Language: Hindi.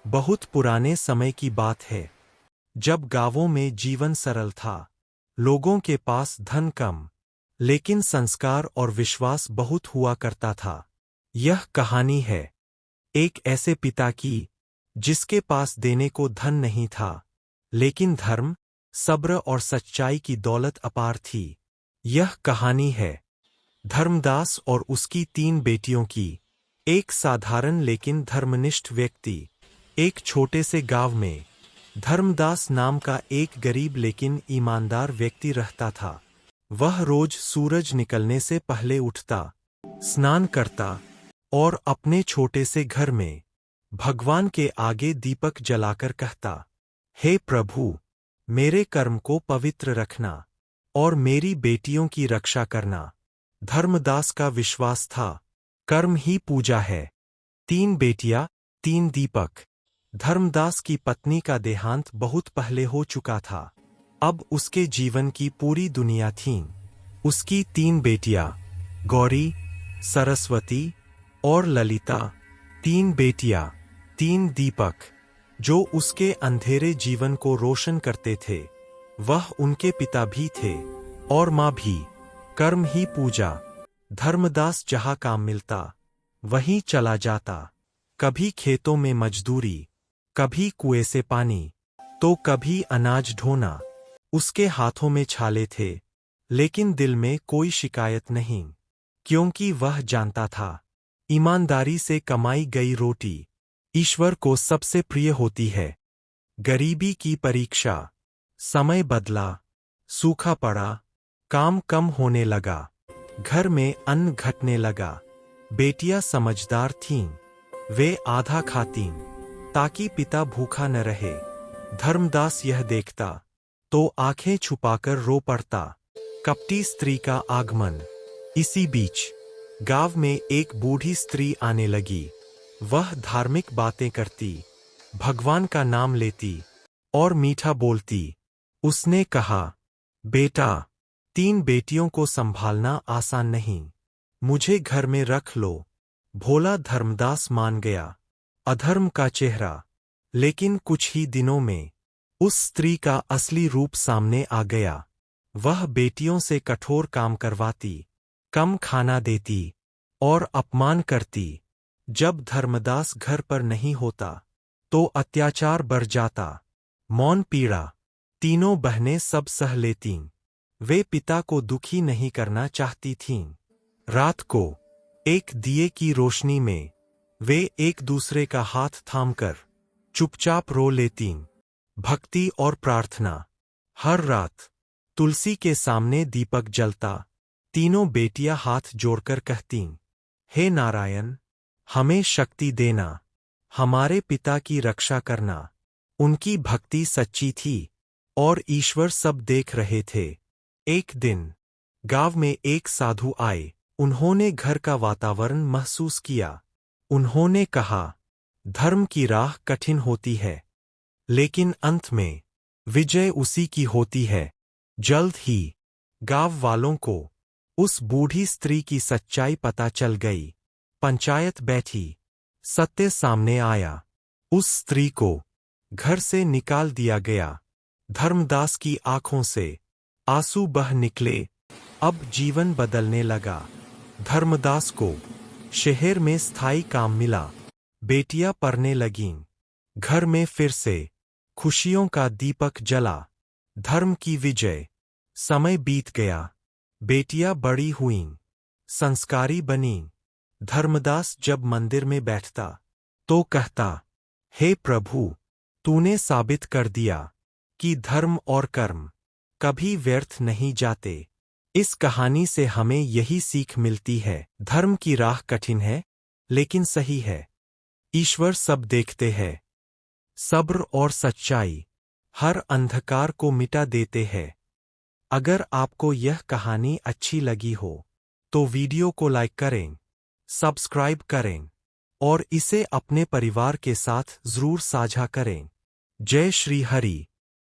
बहुत पुराने समय की बात है, जब गांवों में जीवन सरल था। लोगों के पास धन कम, लेकिन संस्कार और विश्वास बहुत हुआ करता था। यह कहानी है एक ऐसे पिता की, जिसके पास देने को धन नहीं था, लेकिन धर्म, सब्र और सच्चाई की दौलत अपार थी। यह कहानी है धर्मदास और उसकी 3 बेटियों की। एक साधारण लेकिन धर्मनिष्ठ व्यक्ति। एक छोटे से गांव में धर्मदास नाम का एक गरीब लेकिन ईमानदार व्यक्ति रहता था। वह रोज सूरज निकलने से पहले उठता, स्नान करता और अपने छोटे से घर में भगवान के आगे दीपक जलाकर कहता, हे प्रभु, मेरे कर्म को पवित्र रखना और मेरी बेटियों की रक्षा करना। धर्मदास का विश्वास था, कर्म ही पूजा है। 3 बेटियां, 3 दीपक। धर्मदास की पत्नी का देहांत बहुत पहले हो चुका था। अब उसके जीवन की पूरी दुनिया थी। उसकी 3 बेटियां, गौरी, सरस्वती और ललिता। 3 बेटियां, 3 दीपक, जो उसके अंधेरे जीवन को रोशन करते थे। वह उनके पिता भी थे और माँ भी। कर्म ही पूजा। धर्मदास जहाँ काम मिलता, वहीं चला जाता। कभी खेतों में मजदूरी, कभी कुएं से पानी, तो कभी अनाज ढोना। उसके हाथों में छाले थे, लेकिन दिल में कोई शिकायत नहीं, क्योंकि वह जानता था, ईमानदारी से कमाई गई रोटी ईश्वर को सबसे प्रिय होती है। गरीबी की परीक्षा। समय बदला, सूखा पड़ा, काम कम होने लगा, घर में अन्न घटने लगा। बेटियां समझदार थीं, वे आधा खातीं, ताकि पिता भूखा न रहे। धर्मदास यह देखता तो आंखें छुपाकर रो पड़ता। कपटी स्त्री का आगमन। इसी बीच गांव में एक बूढ़ी स्त्री आने लगी। वह धार्मिक बातें करती, भगवान का नाम लेती और मीठा बोलती। उसने कहा, बेटा, 3 बेटियों को संभालना आसान नहीं, मुझे घर में रख लो। भोला धर्मदास मान गया। अधर्म का चेहरा। लेकिन कुछ ही दिनों में उस स्त्री का असली रूप सामने आ गया। वह बेटियों से कठोर काम करवाती, कम खाना देती और अपमान करती। जब धर्मदास घर पर नहीं होता, तो अत्याचार बढ़ जाता। मौन पीड़ा। तीनों बहनें सब सह लेतीं। वे पिता को दुखी नहीं करना चाहती थीं। रात को एक दिए की रोशनी में वे एक दूसरे का हाथ थामकर चुपचाप रो लेतीं। भक्ति और प्रार्थना। हर रात तुलसी के सामने दीपक जलता। तीनों बेटियां हाथ जोड़कर कहतीं, हे नारायण, हमें शक्ति देना, हमारे पिता की रक्षा करना। उनकी भक्ति सच्ची थी और ईश्वर सब देख रहे थे। एक दिन गांव में एक साधु आए। उन्होंने घर का वातावरण महसूस किया। उन्होंने कहा, धर्म की राह कठिन होती है, लेकिन अंत में विजय उसी की होती है। जल्द ही गांव वालों को उस बूढ़ी स्त्री की सच्चाई पता चल गई। पंचायत बैठी, सत्य सामने आया। उस स्त्री को घर से निकाल दिया गया। धर्मदास की आंखों से आंसू बह निकले। अब जीवन बदलने लगा। धर्मदास को शहर में स्थायी काम मिला। बेटियां पढ़ने लगीं। घर में फिर से खुशियों का दीपक जला। धर्म की विजय। समय बीत गया। बेटियां बड़ी हुईं, संस्कारी बनीं। धर्मदास जब मंदिर में बैठता, तो कहता, हे प्रभु, तूने साबित कर दिया कि धर्म और कर्म कभी व्यर्थ नहीं जाते। इस कहानी से हमें यही सीख मिलती है, धर्म की राह कठिन है, लेकिन सही है। ईश्वर सब देखते हैं। सब्र और सच्चाई हर अंधकार को मिटा देते हैं। अगर आपको यह कहानी अच्छी लगी हो, तो वीडियो को लाइक करें, सब्सक्राइब करें और इसे अपने परिवार के साथ जरूर साझा करें। जय श्री हरि।